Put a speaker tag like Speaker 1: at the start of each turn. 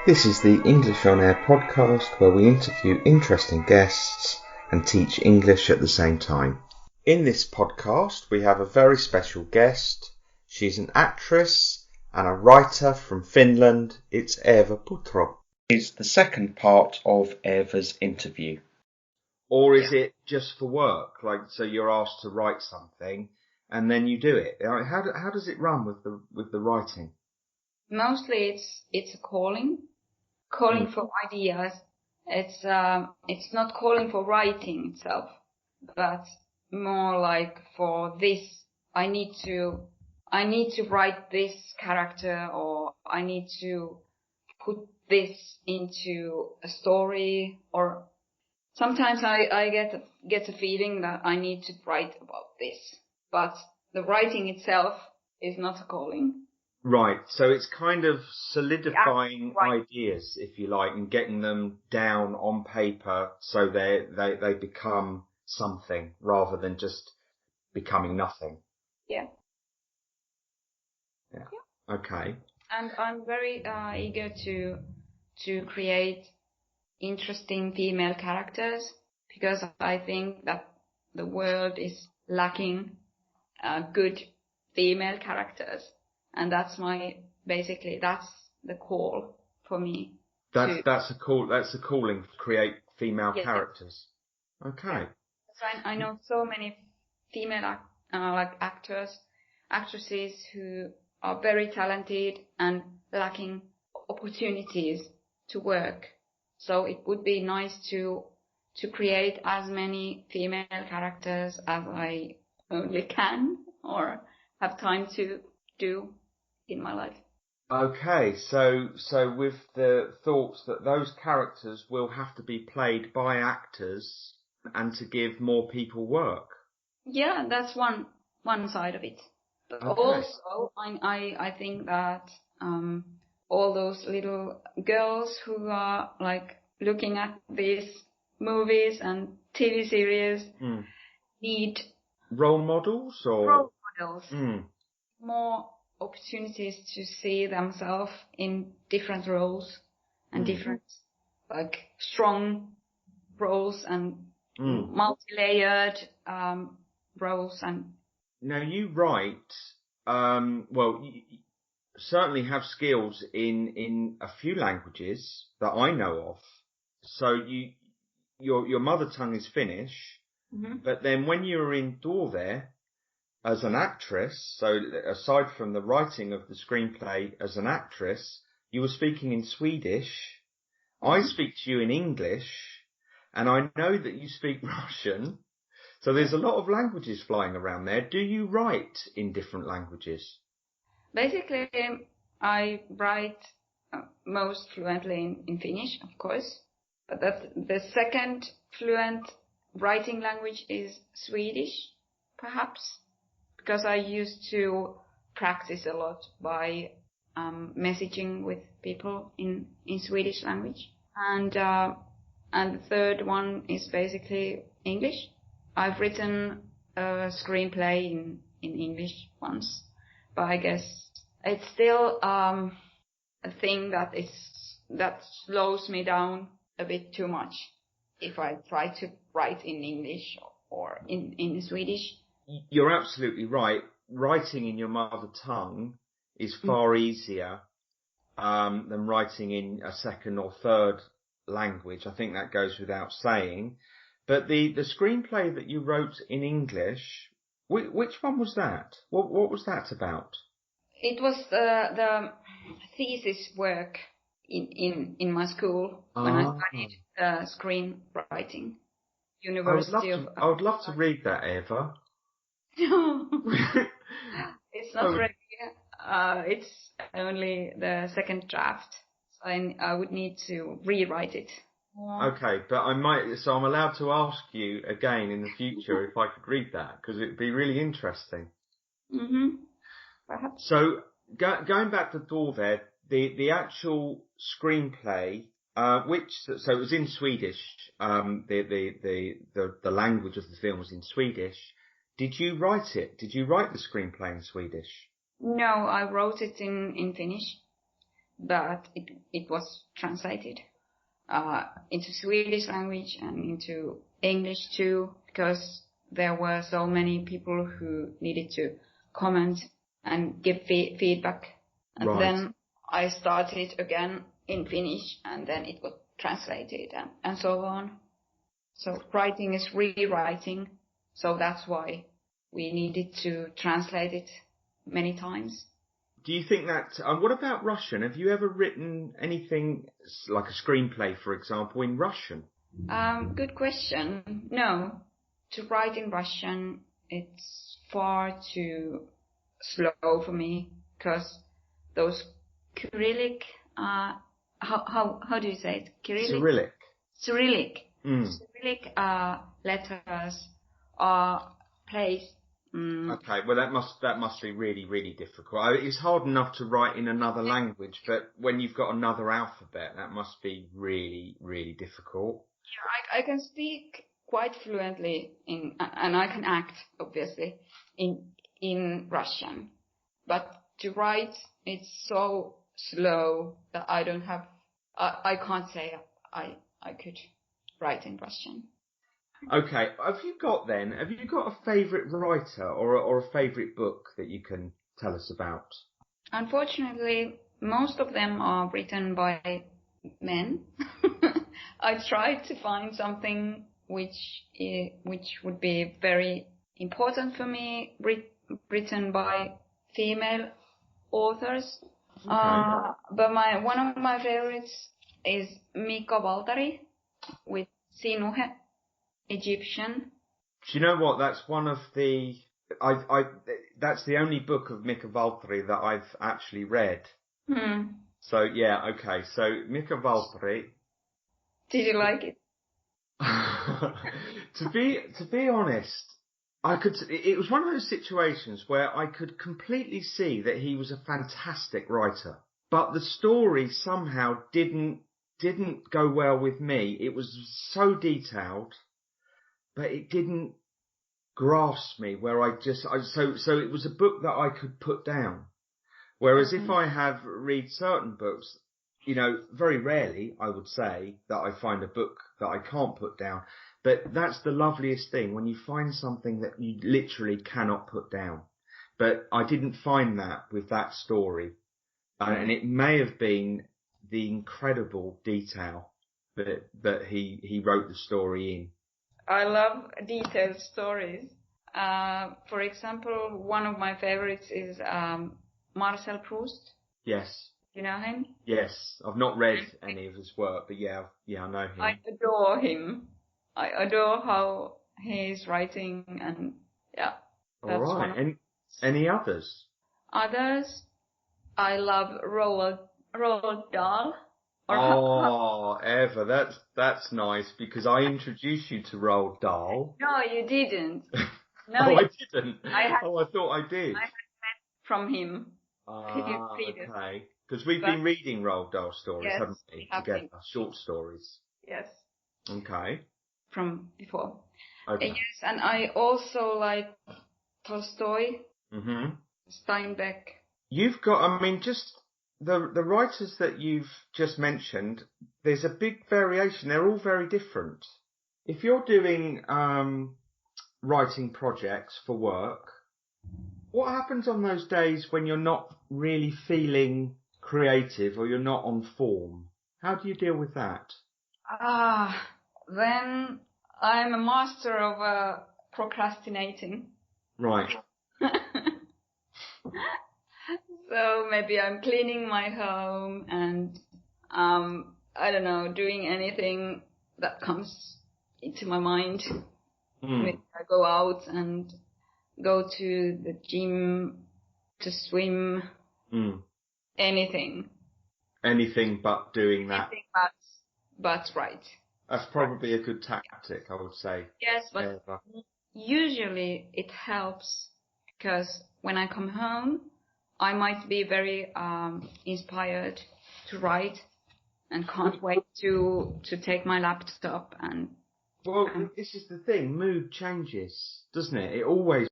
Speaker 1: This is the English on Air podcast where we interview interesting guests and teach English at the same time. In this podcast we have a very special guest. She's an actress and a writer from Finland. It's Eeva Putro. It's the second part of Eva's interview. Or is it just for work? Like, so you're asked to write something and then you do it. How does it run with the writing?
Speaker 2: Mostly it's a calling for ideas. It's not calling for writing itself, but more like for this. I need to write this character, or I need to put this into a story. Or sometimes I get a feeling that I need to write about this, but the writing itself is not a calling.
Speaker 1: Right, so it's kind of solidifying ideas, if you like, and getting them down on paper so they become something rather than just becoming nothing.
Speaker 2: Yeah.
Speaker 1: Okay.
Speaker 2: And I'm very eager to create interesting female characters, because I think that the world is lacking good female characters. And that's that's the call for me.
Speaker 1: That's a calling to create female characters. Okay.
Speaker 2: So I know so many female actresses who are very talented and lacking opportunities to work. So it would be nice to create as many female characters as I only can or have time to do in my life.
Speaker 1: Okay, so with the thoughts that those characters will have to be played by actors and to give more people work.
Speaker 2: Yeah, that's one side of it. But also, I think that all those little girls who are like looking at these movies and TV series need
Speaker 1: role models
Speaker 2: more opportunities to see themselves in different roles and different like strong roles and multi-layered roles. And
Speaker 1: now you write you certainly have skills in a few languages that I know of. So your mother tongue is Finnish, but then when you were in Tove as an actress, so aside from the writing of the screenplay as an actress, you were speaking in Swedish. I speak to you in English, and I know that you speak Russian. So there's a lot of languages flying around there. Do you write in different languages?
Speaker 2: Basically, I write most fluently in Finnish, of course. But the second fluent writing language is Swedish, perhaps. Because I used to practice a lot by messaging with people in Swedish language. And the third one is basically English. I've written a screenplay in English once, but I guess it's still a thing that slows me down a bit too much if I try to write in English or in Swedish.
Speaker 1: You're absolutely right. Writing in your mother tongue is far easier than writing in a second or third language. I think that goes without saying. But the screenplay that you wrote in English, which one was that? What was that about?
Speaker 2: It was the thesis work in my school when I studied screenwriting.
Speaker 1: I would love to read that, Eva.
Speaker 2: It's not ready. It's only the second draft. So I would need to rewrite it.
Speaker 1: Okay, but I'm allowed to ask you again in the future if I could read that, because it'd be really interesting.
Speaker 2: Perhaps.
Speaker 1: So going back to Tove, the actual screenplay, so it was in Swedish. The language of the film was in Swedish. Did you write it? Did you write the screenplay in Swedish?
Speaker 2: No, I wrote it in Finnish. but it was translated into Swedish language and into English too, because there were so many people who needed to comment and give feedback. And then I started again in Finnish, and then it got translated and so on. So writing is rewriting, so that's why we needed to translate it many times.
Speaker 1: Do you think that, what about Russian? Have you ever written anything like a screenplay, for example, in Russian?
Speaker 2: Good question. No. To write in Russian, it's far too slow for me, because those Cyrillic, how do you say it?
Speaker 1: Cyrillic.
Speaker 2: Cyrillic letters are placed.
Speaker 1: Okay, well that must be really, really difficult. It's hard enough to write in another language, but when you've got another alphabet, that must be really, really difficult.
Speaker 2: Yeah, I can speak quite fluently and I can act, obviously, in Russian. But to write, it's so slow that I can't say I could write in Russian.
Speaker 1: Okay, have you got a favourite writer or a favourite book that you can tell us about?
Speaker 2: Unfortunately, most of them are written by men. I tried to find something which would be very important for me, written by female authors.
Speaker 1: Okay.
Speaker 2: But one of my favorites is Mika Valtari with Sinuhe, Egyptian.
Speaker 1: Do you know what? That's one of the that's the only book of Mika Valtari that I've actually read. So yeah, okay. So Mika Valtari.
Speaker 2: Did you like it?
Speaker 1: To be honest, it was one of those situations where I could completely see that he was a fantastic writer, but the story somehow didn't go well with me. It was so detailed, but it didn't grasp me where so it was a book that I could put down. Whereas if I have read certain books, very rarely I would say that I find a book that I can't put down. But that's the loveliest thing, when you find something that you literally cannot put down. But I didn't find that with that story. And it may have been the incredible detail that he wrote the story in.
Speaker 2: I love detailed stories. For example, one of my favorites is Marcel Proust.
Speaker 1: Yes.
Speaker 2: You know him?
Speaker 1: Yes. I've not read any of his work, but yeah, I know him.
Speaker 2: I adore him. I adore how he's writing, and yeah.
Speaker 1: All right. Any others?
Speaker 2: Others, I love Roald Dahl.
Speaker 1: Eva, that's nice, because I introduced you to Roald Dahl.
Speaker 2: No, you didn't. No,
Speaker 1: I didn't. I thought I did.
Speaker 2: I had met from him.
Speaker 1: Okay. Because we've been reading Roald Dahl stories, haven't we? Together, short stories.
Speaker 2: Yes.
Speaker 1: Okay.
Speaker 2: From before.
Speaker 1: Okay.
Speaker 2: Yes, and I also like Tolstoy.
Speaker 1: Mm-hmm.
Speaker 2: Steinbeck.
Speaker 1: You've got, just the writers that you've just mentioned, there's a big variation. They're all very different. If you're doing writing projects for work, what happens on those days when you're not really feeling creative or you're not on form? How do you deal with that?
Speaker 2: Then I'm a master of procrastinating.
Speaker 1: Right.
Speaker 2: So maybe I'm cleaning my home and, I don't know, doing anything that comes into my mind. Maybe I go out and go to the gym to swim. Anything. Anything
Speaker 1: but doing that.
Speaker 2: Anything but right.
Speaker 1: That's probably a good tactic, I would say.
Speaker 2: Yes, but usually it helps, because when I come home, I might be very inspired to write and can't wait to take my laptop and...
Speaker 1: Well, this is the thing. Mood changes, doesn't it? It always